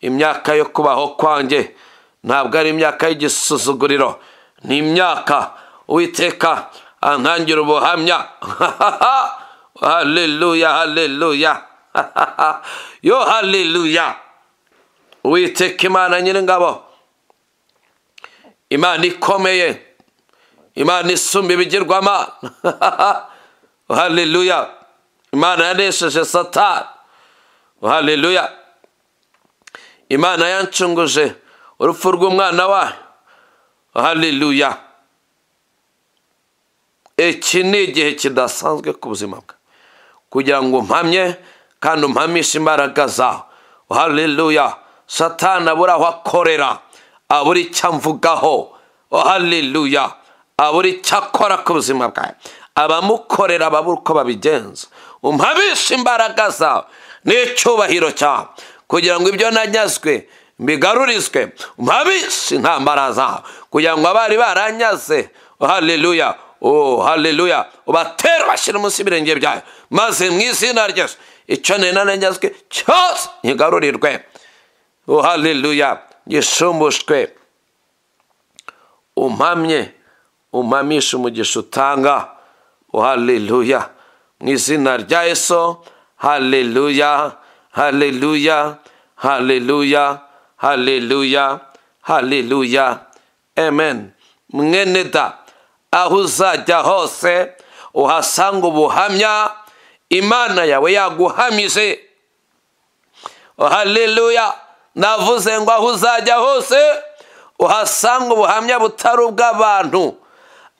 Imyaka yo kubaho kwanjye ntabwo ari imyaka y'igisuzuguriro, ni imyaka Uwiteka antangira ubuhamya. Haleluya, haleluya. Yo haleluya. Uwiteka Imana nyir'ingabo, Imana ikomeye, Imana isumba ibigirwamana. Haleluya. Imana yanesheje Satani. Haleluya. Imana yancunguje urupfu rw'umwana wayo. Haleluya. Iki ni igihe kidasanzwe ku buzima bwawe, kugira ngo umpamye kandi umpamishe imbaraga zawe. Haleluya. Satani abura aho akorera, abura icyo amvugaho. Haleluya. abura icyo akora ku buzima bwawe, abamukorera babura uko babigenza. Umpamishe imbaraga zawe n'icyubahiro cyawe, kugira ngo ibyo nanyazwe mbigarurizwe. Umpamishe intambara zawe, kugira ngo abari baranyaze, haleluya, oh haleluya, ubatera bashyira munsi y'ibirenge byawe, maze mu izina rya Yesu icyo nanyazwe cyose nkigarurirwe. Oh haleluya, gishumbushwe. Umpamishe umugisha utanga. Oh haleluya, mu izina rya Yesu. Haleluya, haleluya, haleluya, haleluya, haleluya, amen. Mwene da, aho uzajya hose uhasanga ubuhamya Imana yawe yaguhamije. Oh haleluya. Navuze ngo aho uzajya hose uhasanga ubuhamya butari ubw'abantu,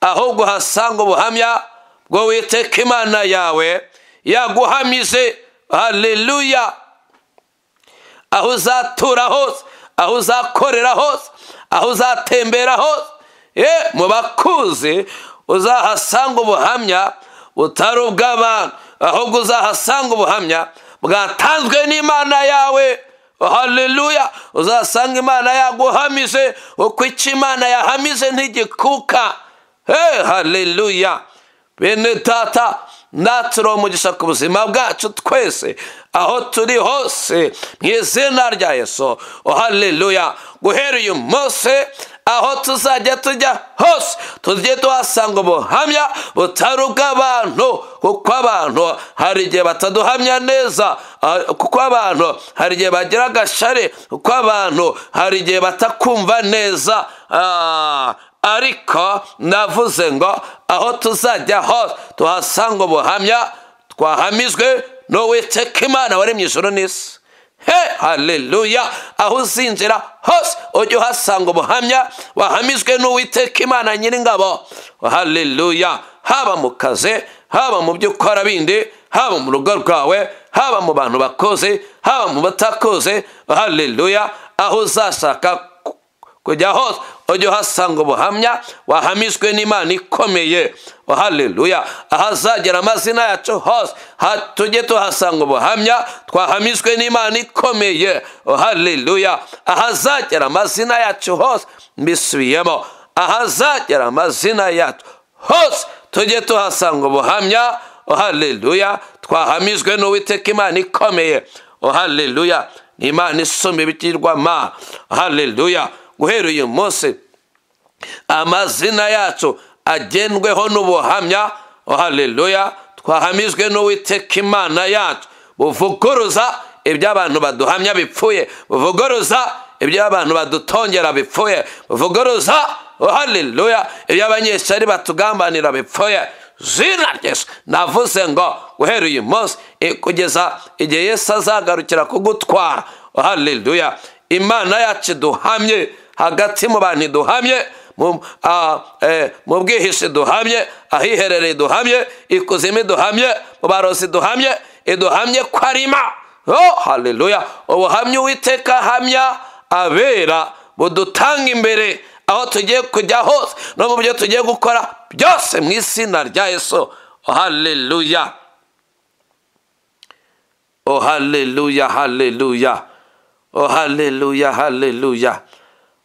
ahubwo uhasanga ubuhamya bwo Uwiteka Imana yawe yaguhamije. Haleluya. Aho uzatura hose, aho uzakorera hose, aho uzatembera hose, mu bakuzi uzahasanga ubuhamya butari ubw'abantu, ahubwo uzahasanga ubuhamya bwatanzwe n'Imana yawe. Haleluya. Uzasanga Imana yaguhamije, uko icyo Imana yahamije ntigikuka. Haleluya. Bene data, natwe umugisha ku buzima bwacu twese aho turi hose mu izina rya Yesu. Haleluya. Guhera uyu munsi aho tuzajya tujya hose tujye tuhasanga ubuhamya butari ubw'abantu, kuko abantu hari igihe bataduhamya neza, kuko abantu hari igihe bagira agashari, kuko abantu hari igihe batakumva neza. Ariko navuze ngo aho tuzajya hose tuhasanga ubuhamya twahamijwe n'Uwiteka Imana waremye ijuru n'isi. Haleluya. Aho uzinjira hose ujye uhasanga ubuhamya wahamijwe n'Uwiteka Imana nyir'ingabo. Haleluya. Haba mu kazi, haba mu byo ukora bindi, haba mu rugo rwawe, haba mu bantu bakoze, haba mu batakoze. Haleluya. Aho uzashaka kujya hose ujye uhasanga ubuhamya wahamijwe n'Imana ikomeye. Haleluya. Ahazagera amazina yacu hose tujye tuhasanga ubuhamya twahamijwe n'Imana ikomeye. Haleluya. Ahazagera amazina yacu hose, mbisubiyemo, ahazagera amazina yacu hose tujye tuhasanga ubuhamya. Haleluya. Twahamijwe n'Uwiteka Imana ikomeye. Haleluya. Ni Imana isumba ibigirwamana. Haleluya. Guhera uyu munsi amazina yacu agendweho n'ubuhamya. Haleluya. Twahamijwe n'Uwiteka Imana yacu, buvuguruza ibyo abantu baduhamya bipfuye, buvuguruza ibyo abantu badutongera bipfuye, buvuguruza haleluya ibyo abanyeshuri batugambanira bipfuye. Zina rya Yesu. Navuze ngo guhera uyu munsi kugeza igihe Yesu azagarukira kugutwara. Haleluya. Imana yacu duhamye hagati mu bantu, duhamye mu bwihishe, duhamye ahiherereye, duhamye ikuzimu, duhamye mu barozi, duhamye iduhamye ko ari Imana. Haleluya. Ubuhamya Uwiteka ahamya abera budutanga imbere aho tugiye kujya hose no mu byo tugiye gukora byose mu izina rya Yesu. Haleluya. Haleluya, haleluya, Oh hallelujah, hallelujah.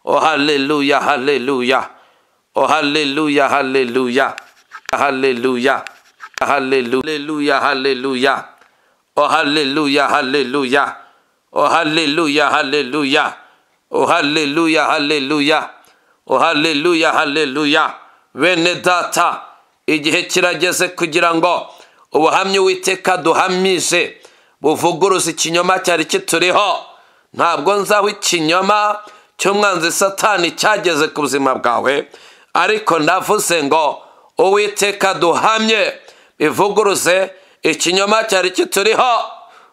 Oh hallelujah, hallelujah. Oh hallelujah, hallelujah. Hallelujah. Hallelujah, hallelujah. Oh hallelujah, hallelujah. Oh hallelujah, hallelujah. Oh hallelujah, hallelujah. Oh hallelujah, hallelujah. Bene data, igihe kirageze kugira ngo ubuhamya Uwiteka duhamije buvuguruza ikinyoma cyari kituriho. Ntabwo nzaho ikinyoma cy'umwanzi Satani cyageze ku buzima bwawe, ariko ndavuze ngo Uwiteka duhamye bivuguruze ikinyoma cyari kituriho.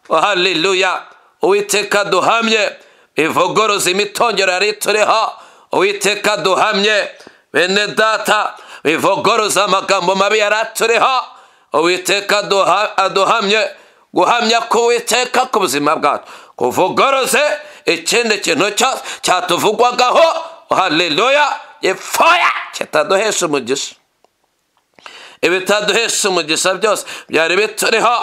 Haleluya. Uwiteka duhamye bivuguruze imitongero yari turiho. Uwiteka duhamye bene data bivuguruza amagambo mabi yari turiho. Uwiteka duhamye guhamya ko Uwiteka ku buzima bwacu kuvuguruze ikindi kintu cyose cyatuvugwagaho. Haleluya. Ipfoya kitaduhesha umugisha, ibitaduhesha umugisha byose byari bituriho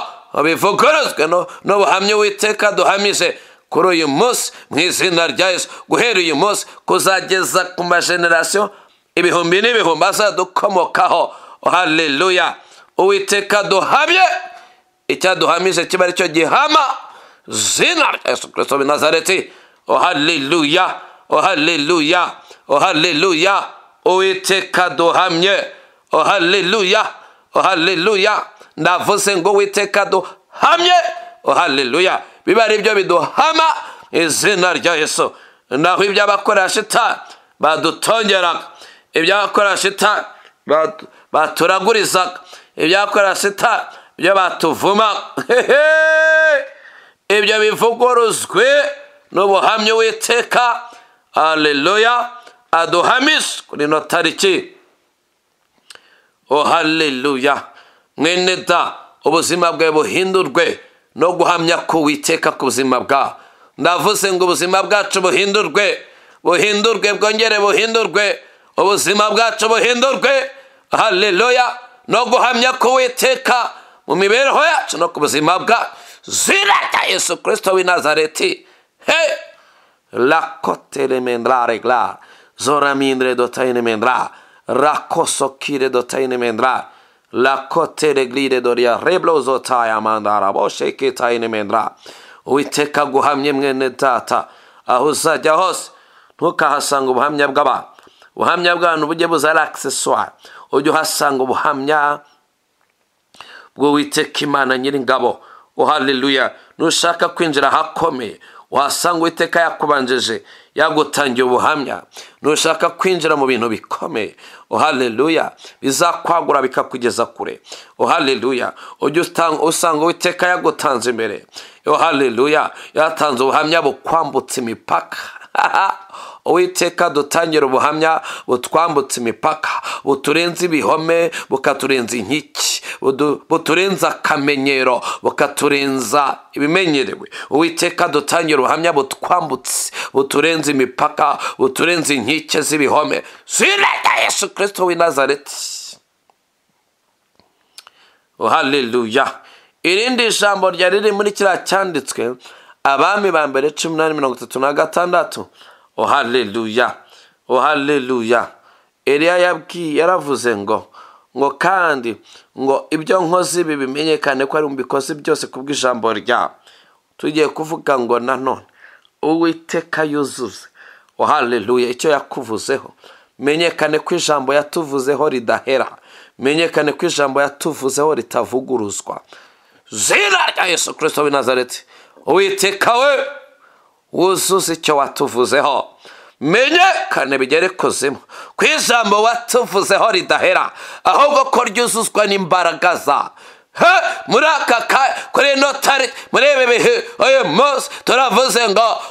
bivuguruzwe n'ubuhamya Uwiteka duhamije kuri uyu munsi mu izina rya Yesu. Guhera uyu munsi kuzageza ku majenerasiyo ibihumbi n'ibihumbi azadukomokaho. Haleluya. Uwiteka duhamye icyaduhamije kiba ari cyo gihama. Zina rya Yesu Kristo w'i Nazareti. Oh haleluya, oh haleluya, oh haleluya. Uwiteka duhamye. Oh haleluya, oh haleluya. Ndavuze ngo Uwiteka duhamye. Oh haleluya. Biba ari byo biduhama izina rya Yesu. Naho iby'abakora shitani badutongeraga, iby'abakora shitani baturagurizaga, iby'abakora shitani ibyo batuvuma, ibyo bivuguruzwe n'ubuhamya Uwiteka. Haleluya. Aduhamishe kuri ino tariki. Oh haleluya. Mwene da, ubuzima bwawe buhindurwe no guhamya ko Uwiteka ku buzima bwawe. Ndavuze ngo ubuzima bwacu buhindurwe, buhindurwe, bwongere buhindurwe, ubuzima bwacu buhindurwe. Haleluya. No guhamya ko Uwiteka mu mibereho yacu no ku buzima bwacu. Zina rya Yesu Kristo w'i Nazareti. Hey! La kotere mendra regla. Zora mindre dotaine mendra. Rakoso kire dotaine mendra. La kotere glide doria reblozo taya mandara. Boshe kitaine mendra. Uwiteka guhamye mwene data. Aho uzajya hose ntukahasanga ubuhamya bw'abantu. Ubuhamya bw'abantu bujye buzara accessoire. Ujye uhasanga ubuhamya bw'Uwiteka Imana Nyiringabo. Oh haleluya. Nushaka kwinjira hakomeye wasanga Uwiteka yakubanjeje yagutangiye ubuhamya. Nushaka kwinjira mu bintu bikomeye, oh haleluya, bizakwagura bikakugeza kure. Oh haleluya. Ujye usanga Uwiteka yagutanze imbere. Oh haleluya. Yatanze ubuhamya bukwambutsa imipaka. Uwiteka dutangira ubuhamya butwambutsa imipaka, buturenza ibihome, bukaturenza inkiki, buturenza akamenyero, bukaturenza ibimenyerewe. Uwiteka dutangira ubuhamya butwambutse, buturenza imipaka, buturenza inkike z'ibihome. Zina rya Yesu Kristo w'i Nazareti. Oh haleluya. Irindi jambo ryari riri muri kiriya cyanditswe Abami ba mbere 18:36. Oh haleluya. Oh haleluya. Eliya yaravuze ngo kandi ngo ibyo nkozi bimenyekane ko ari mbikoze byose kubw'ijambo rya. Tugiye kuvuga ngo nanone Uwiteka yuzuze. Oh haleluya. Icyo yakuvuzeho menyekane ko ijambo yatuvuzeho ridahera, menyekane ko ijambo yatuvuzeho ritavuguruzwa. Zina rya Yesu Kristo w'i Nazareti. Uwiteka we wuzuze icyo watuvuzeho, menyekane bigere kuzimu ko ijambo watuvuzeho ridahera, ahubwo ko ryuzuzwa n'imbaraga za. Muri aka kuri ino tariki muri ibi bihe uyu munsi turavuze ngo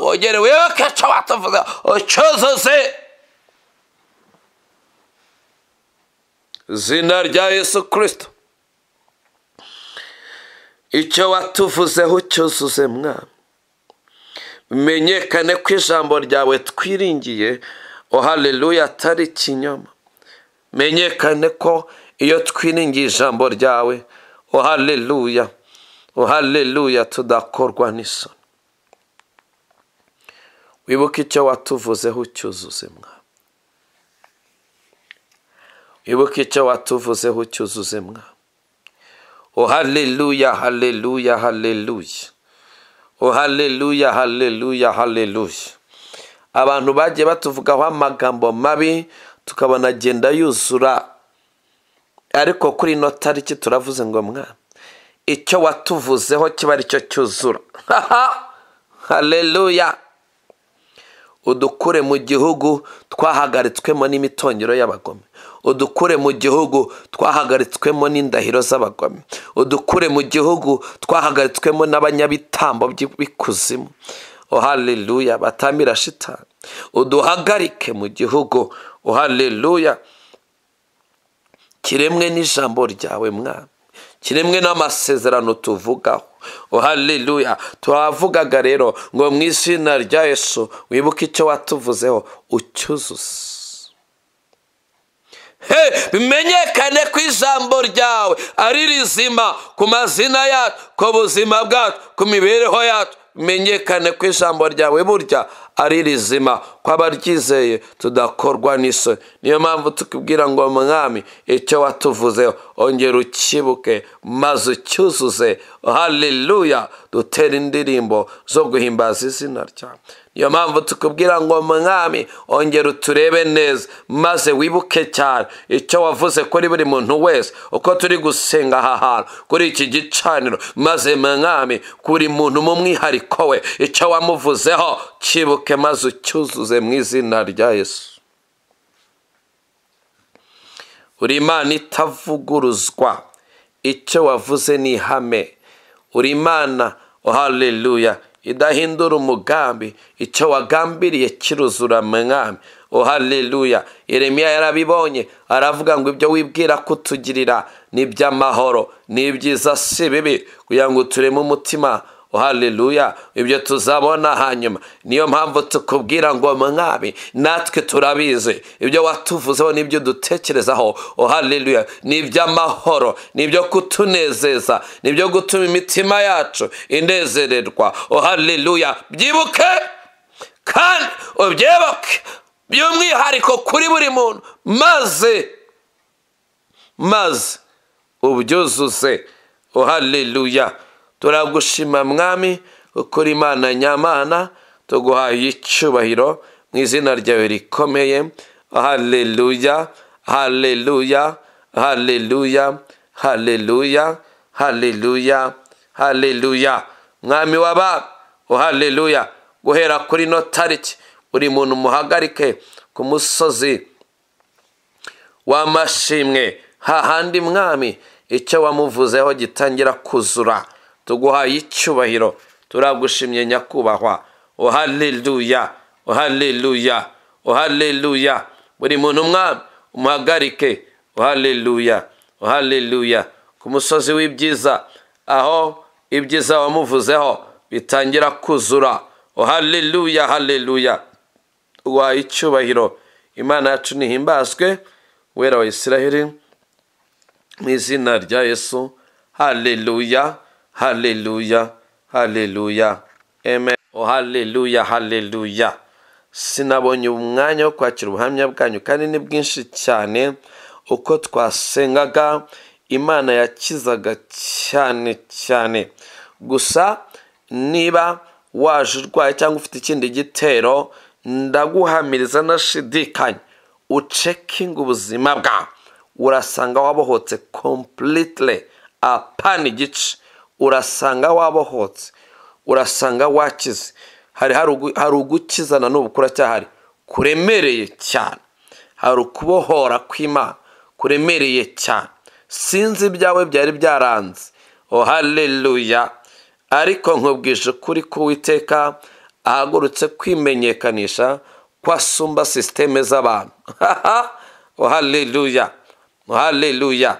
wongere wibuke icyo watuvuzeho ucyuzuze. Zina rya Yesu Kristo. Icyo watuvuzeho ucyuzuze mwana. Menyekane ko ijambo ryawe twiringiye, oh haleluya, atari ikinyoma. Menyekane ko iyo twiringiye ijambo ryawe, oh haleluya, oh haleluya, tudakorwa n'isoni. wibuke icyo watuvuzeho ucyuzuze mwa. Wibuke icyo watuvuzeho ucyuzuze mwa. Oh haleluya, haleluya, haleluya. Oh haleluya, haleluya, haleluya. Abantu bagiye batuvugaho amagambo mabi tukabona agenda yuzura, ariko kuri ino tariki turavuze ngo mwa, icyo watuvuzeho kiba ari cyo cyuzura. Haleluya. Udukure mu gihugu twahagaritswemo n'imitongero y'abagome. Udukure mu gihugu twahagaritswemo n'indahiro z'abagome. Udukure mu gihugu twahagaritswemo n'abanyabitambo by'ikuzimu. Oh haleluya, batamira shitani. Uduhagarike mu gihugu. Oh haleluya. Kiremwe n'ijambo ryawe mwana, kiremwe n'amasezerano tuvugaho. Oh haleluya. Twavugaga rero ngo mu izina rya Yesu wibuke icyo watuvuzeho ucyuzuze. Bimenyekane ko ijambo ryawe ari rizima ku mazina yacu, ku buzima bwacu, ku mibereho yacu. Bimenyekane ko ijambo ryawe burya ari rizima, ko abaryizeye tudakorwa n'isoni. Niyo mpamvu tukubwira ngo mwami, icyo watuvuzeho ongera ukibuke maze ucyuzuze. Haleluya. Dutere indirimbo zo guhimbaza izina ryawe. Niyo mpamvu tukubwira ngo mwami, ongera uturebe neza maze wibuke cyane icyo wavuze kuri buri muntu wese uko turi gusenga aha hantu kuri iki gicaniro. Maze mwami, kuri muntu mu mwihariko we icyo wamuvuzeho kibuke maze ucyuzuze mu izina rya Yesu. Uri Imana itavuguruzwa, icyo wavuze ni ihame. Uri Imana, oh haleluya, idahindura umugambi. Icyo wagambiriye kiruzura mwami. Oh haleluya. Yeremiya yarabibonye aravuga ngo ibyo wibwira kutugirira ni iby'amahoro, ni ibyiza si bibi, kugira ngo tureme umutima. Oh haleluya. Ibyo tuzabona hanyuma. Niyo mpamvu tukubwira ngo mwami, natwe turabizi ibyo watuvuzeho n'ibyo dutekerezaho. Oh haleluya. Ni iby'amahoro, ni ibyo kutunezeza, ni ibyo gutuma imitima yacu inezererwa. Oh haleluya. Byibuke kandi ubyibuke by'umwihariko kuri buri muntu, maze ubyuzuze. Oh haleluya. Turagushima mwami ukuri Imana nyamana, tuguhaye icyubahiro mu izina ryawe rikomeye. Haleluya, haleluya, haleluya, haleluya, haleluya, haleluya. Mwami w'abami, oh haleluya. Guhera kuri no tariki buri muntu muhagarike ku musozi w'amashimwe, hahandi mwami icyo wamuvuzeho gitangira kuzura. Tuguhaye icyubahiro, turagushimye nyakubahwa. Oh haleluya, oh haleluya, oh haleluya. Buri muntu mwami umuhagarike. Oh haleluya, oh haleluya. Ku musozi w'ibyiza, aho ibyiza wamuvuzeho bitangira kuzura. Oh haleluya, haleluya. Tuguhaye icyubahiro. Imana yacu nihimbazwe, wera wa Isiraheli, mu izina rya Yesu. Haleluya, haleluya, haleluya. Amen. Oh haleluya, haleluya. Sinabonye umwanya wo kwakira ubuhamya bwanyu kandi ni bwinshi cyane. Uko twasengaga Imana yakizaga cyane cyane. Gusa niba waje urwaye cyangwa ufite ikindi gitero, ndaguhamiriza nashidikanya ucekinga ubuzima bwawe, urasanga wabohotse completely. Apana igice, urasanga wabohotse, urasanga wakize. Hari ugukizana n'ubu kuracyahari kuremereye cyane. Hari ukubohora kw'Imana kuremereye cyane. Sinzi ibyawe byari byaranze. Oh haleluya. Ariko nkubwije kuri ko Uwiteka ahagurutse kwimenyekanisha kwasumba systeme z'abantu. Oh haleluya, oh haleluya.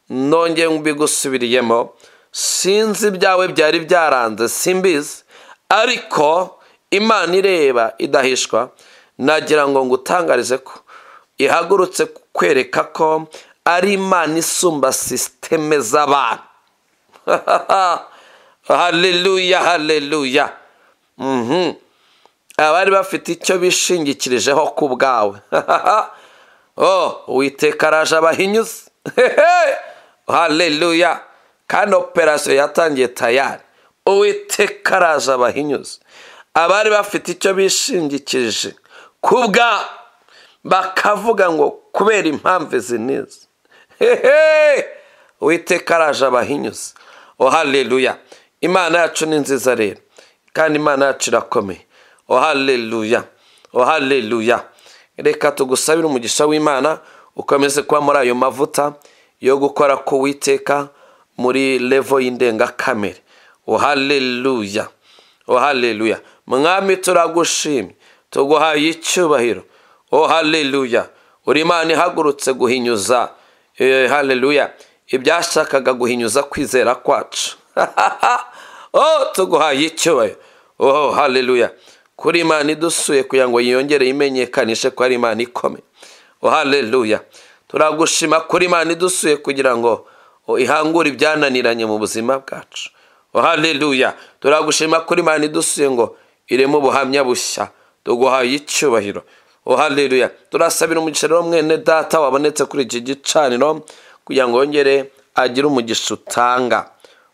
Nongeye mbigusubiriyemo, sinzi ibyawe byari byaranze, simbizi, ariko Imana ireba idahishwa. Nagira ngo ngutangarize ko ihagurutse kwereka ko ari Imana isumba systeme z'abantu. Haleluya, haleluya. abari bafite icyo bishingikirijeho ku bwawe. Uwiteka araje abahinyuze. Haleluya. Kandi operasiyo yatangiye tayari. Uwiteka araje abahinyuze. Abari bafite icyo bishingikirije ku bwawe, bakavuga ngo kubera impamvu izi n'izi. Uwiteka araje abahinyuze. Haleluya. Imana yacu ni nziza rero, kandi Imana yacu irakomeye. Haleluya. Haleluya. Reka tugusabire umugisha w'Imana ukomeze kuba muri ayo mavuta yo gukora ku Uwiteka muri level y'indengakamere. Haleluya. Haleluya. Mwami turagushimye, tuguhaye icyubahiro. Haleluya. Uri Imana ihagurutse guhinyuza. Haleluya. Ibyashakaga guhinyuza kwizera kwacu. Tuguhaye icyubahiro. Haleluya. Kuri Imana idusuye kugira ngo yiyongere imenyekanishe ko ari Imana ikomeye. Haleluya. Turagushima kuri Imana idusuye kugira ngo ihangure ibyananiranye mu buzima bwacu. Haleluya. Turagushima kuri Imana idusuye ngo ireme ubuhamya bushya. Tuguhaye icyubahiro. Haleluya. Turasabira umugisha rero mwene data wabonetse kuri iki gicaniro kugira ngo yongere agire umugisha utanga.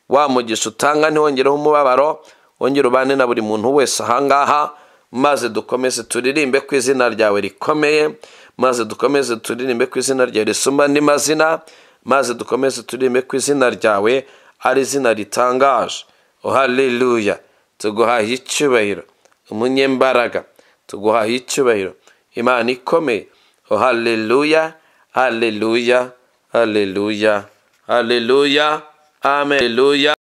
Wa mugisha utanga ntiwongereho umubabaro, wongere ubane na buri muntu wese ahangaha, maze dukomeze turirimbe ku izina ryawe rikomeye, maze dukomeze turirimbe ku izina ryawe risumba andi mazina, maze dukomeze turirimbe ku izina ryawe ari izina ritangaje. Haleluya. Tuguhaye icyubahiro, umunyembaraga, tuguhaye icyubahiro, Imana ikomeye. Haleluya. Haleluya. Haleluya. Haleluya. Amen. Haleluya.